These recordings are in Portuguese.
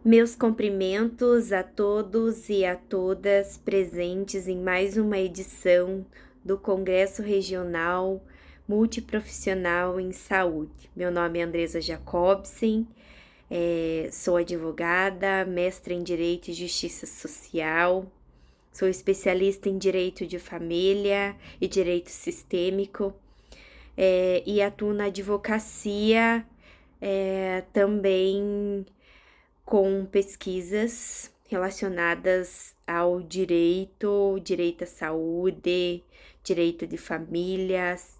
Meus cumprimentos a todos e a todas presentes em mais uma edição do Congresso Regional Multiprofissional em Saúde. Meu nome é Andresa Jacobsen, sou advogada, mestra em Direito e Justiça Social, sou especialista em Direito de Família e Direito Sistêmico e atuo na advocacia também com pesquisas relacionadas ao direito à saúde, direito de famílias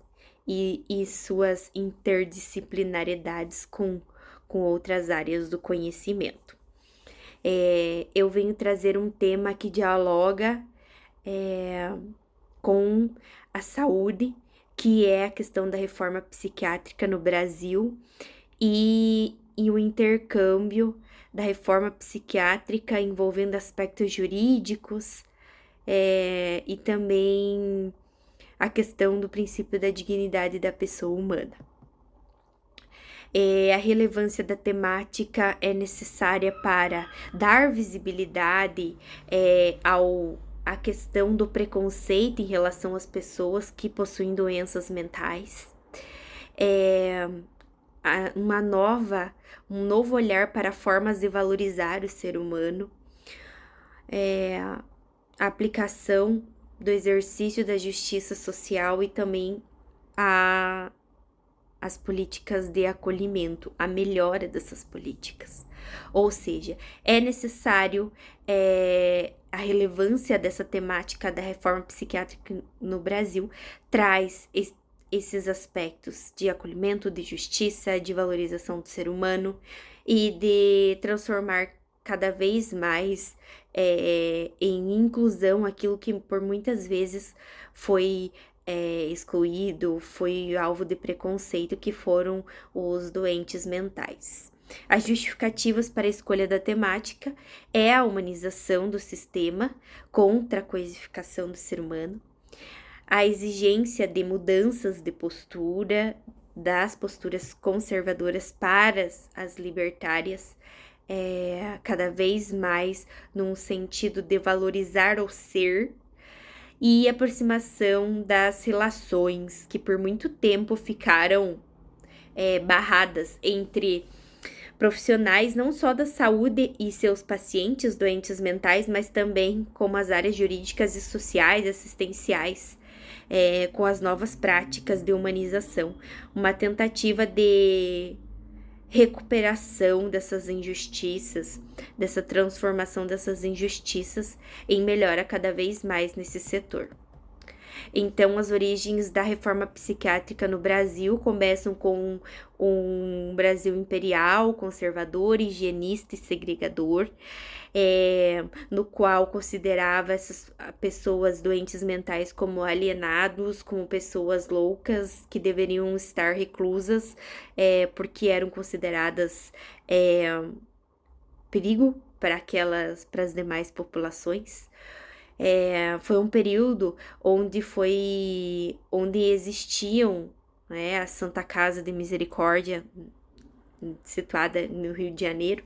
e suas interdisciplinariedades com outras áreas do conhecimento. Eu venho trazer um tema que dialoga com a saúde, que é a questão da reforma psiquiátrica no Brasil e o intercâmbio da reforma psiquiátrica envolvendo aspectos jurídicos e também a questão do princípio da dignidade da pessoa humana. A relevância da temática é necessária para dar visibilidade à questão do preconceito em relação às pessoas que possuem doenças mentais. Um novo olhar para formas de valorizar o ser humano, a aplicação do exercício da justiça social e também as políticas de acolhimento, a melhora dessas políticas. Ou seja, é necessário a relevância dessa temática da reforma psiquiátrica no Brasil, traz esses aspectos de acolhimento, de justiça, de valorização do ser humano e de transformar cada vez mais em inclusão aquilo que por muitas vezes foi excluído, foi alvo de preconceito, que foram os doentes mentais. As justificativas para a escolha da temática é a humanização do sistema contra a coisificação do ser humano, a exigência de mudanças de postura, das posturas conservadoras para as libertárias, cada vez mais num sentido de valorizar o ser, e aproximação das relações que por muito tempo ficaram barradas entre profissionais não só da saúde e seus pacientes doentes mentais, mas também como as áreas jurídicas e sociais, assistenciais, com as novas práticas de humanização. Uma tentativa de recuperação dessas injustiças, dessa transformação dessas injustiças em melhora cada vez mais nesse setor. Então, as origens da reforma psiquiátrica no Brasil começam com um Brasil imperial, conservador, higienista e segregador, no qual considerava essas pessoas doentes mentais como alienados, como pessoas loucas que deveriam estar reclusas, porque eram consideradas perigo para as demais populações. Foi um período onde existiam, a Santa Casa de Misericórdia, situada no Rio de Janeiro,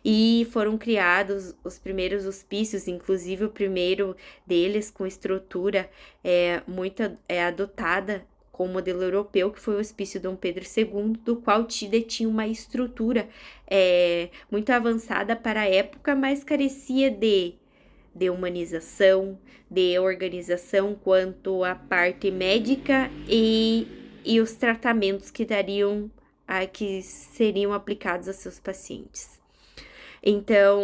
e foram criados os primeiros hospícios, inclusive o primeiro deles com estrutura muito adotada com o modelo europeu, que foi o Hospício Dom Pedro II, do qual tinha uma estrutura muito avançada para a época, mas carecia de humanização, de organização quanto à parte médica e os tratamentos que seriam aplicados a seus pacientes. Então,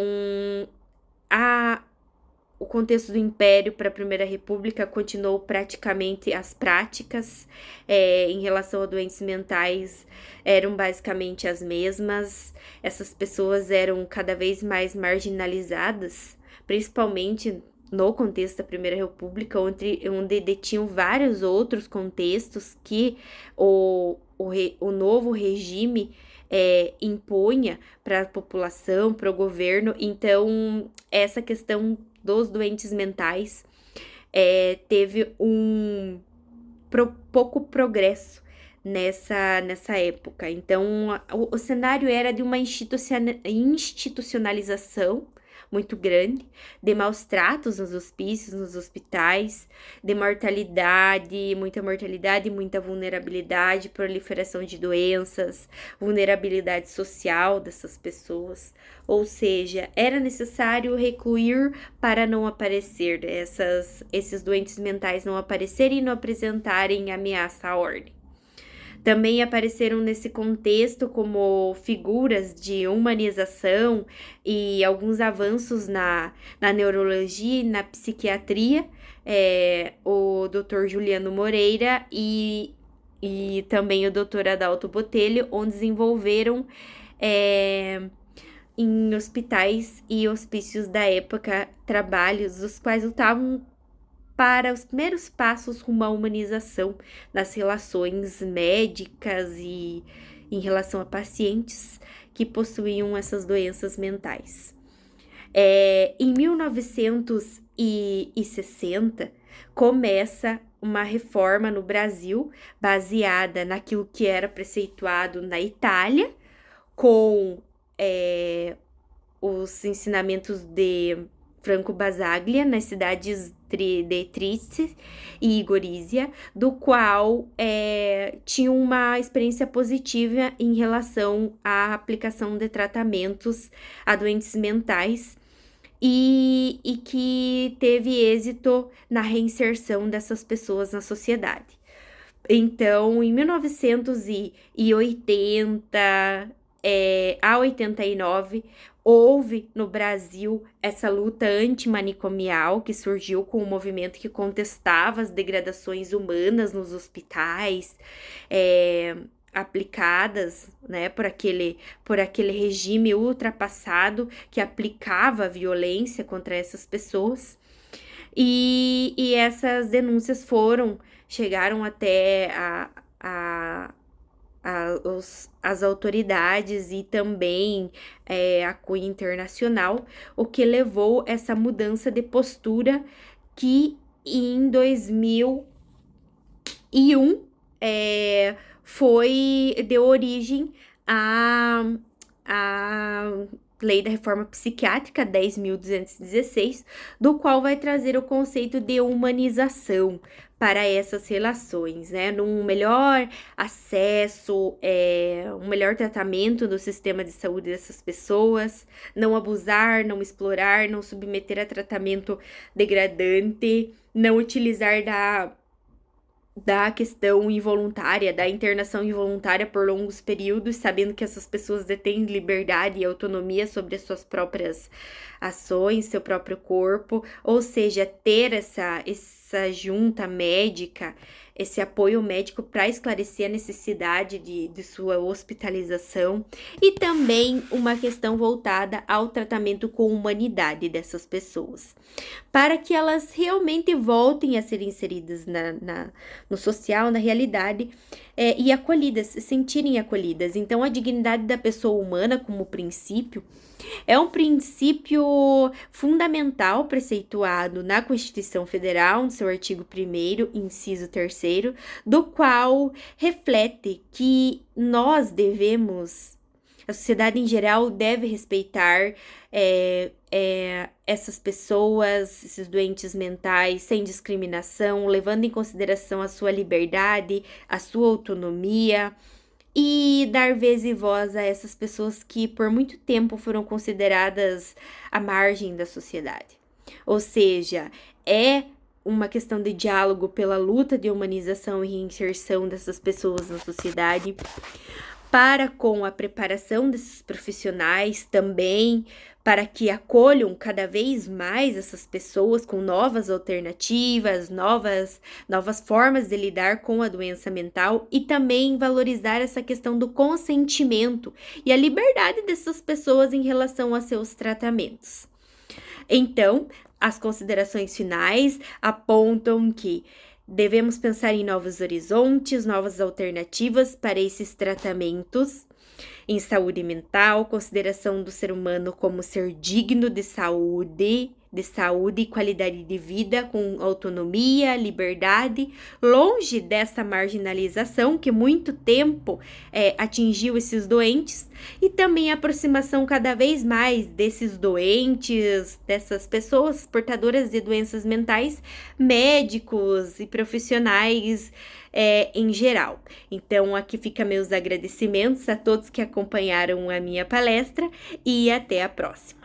o contexto do Império para a Primeira República continuou praticamente as práticas em relação a doentes mentais eram basicamente as mesmas. Essas pessoas eram cada vez mais marginalizadas, principalmente no contexto da Primeira República, onde detinham vários outros contextos que o novo regime impunha para a população, para o governo. Então, essa questão dos doentes mentais teve pouco progresso nessa época. Então, o cenário era de uma institucionalização muito grande, de maus tratos nos hospícios, nos hospitais, de mortalidade, muita vulnerabilidade, proliferação de doenças, vulnerabilidade social dessas pessoas. Ou seja, era necessário recluir para não aparecer, esses doentes mentais não aparecerem e não apresentarem ameaça à ordem. Também apareceram nesse contexto como figuras de humanização e alguns avanços na neurologia e na psiquiatria, o Dr. Juliano Moreira e também o Dr. Adalto Botelho, onde desenvolveram em hospitais e hospícios da época trabalhos os quais lutavam para os primeiros passos rumo à humanização nas relações médicas e em relação a pacientes que possuíam essas doenças mentais. Em 1960, começa uma reforma no Brasil baseada naquilo que era preceituado na Itália, com os ensinamentos de Franco Basaglia, nas cidades de Trieste e Gorizia, do qual tinha uma experiência positiva em relação à aplicação de tratamentos a doentes mentais e que teve êxito na reinserção dessas pessoas na sociedade. Então, em 1980 a 89, houve no Brasil essa luta antimanicomial que surgiu com um movimento que contestava as degradações humanas nos hospitais, aplicadas, né, por aquele regime ultrapassado que aplicava violência contra essas pessoas. E essas denúncias chegaram até as autoridades e também a cunha internacional, o que levou essa mudança de postura que em 2001 deu origem à Lei da Reforma Psiquiátrica 10.216, do qual vai trazer o conceito de humanização para essas relações, né? Num melhor acesso, um melhor tratamento do sistema de saúde dessas pessoas, não abusar, não explorar, não submeter a tratamento degradante, não utilizar da questão involuntária, da internação involuntária por longos períodos, sabendo que essas pessoas detêm liberdade e autonomia sobre as suas próprias ações, seu próprio corpo, ou seja, ter essa junta médica, esse apoio médico para esclarecer a necessidade de sua hospitalização e também uma questão voltada ao tratamento com humanidade dessas pessoas, para que elas realmente voltem a ser inseridas no social, na realidade, e acolhidas, se sentirem acolhidas. Então, a dignidade da pessoa humana como princípio é um princípio fundamental preceituado na Constituição Federal, no seu artigo 1º, inciso 3º, do qual reflete que a sociedade em geral deve respeitar essas pessoas, esses doentes mentais, sem discriminação, levando em consideração a sua liberdade, a sua autonomia, e dar vez e voz a essas pessoas que por muito tempo foram consideradas à margem da sociedade. Ou seja, é uma questão de diálogo pela luta de humanização e reinserção dessas pessoas na sociedade, para com a preparação desses profissionais também, para que acolham cada vez mais essas pessoas com novas alternativas, novas formas de lidar com a doença mental, e também valorizar essa questão do consentimento e a liberdade dessas pessoas em relação a seus tratamentos. Então, as considerações finais apontam que devemos pensar em novos horizontes, novas alternativas para esses tratamentos em saúde mental, consideração do ser humano como ser digno de saúde de saúde e qualidade de vida com autonomia, liberdade, longe dessa marginalização que muito tempo atingiu esses doentes, e também a aproximação cada vez mais desses doentes, dessas pessoas portadoras de doenças mentais, médicos e profissionais em geral. Então, aqui fica meus agradecimentos a todos que acompanharam a minha palestra e até a próxima.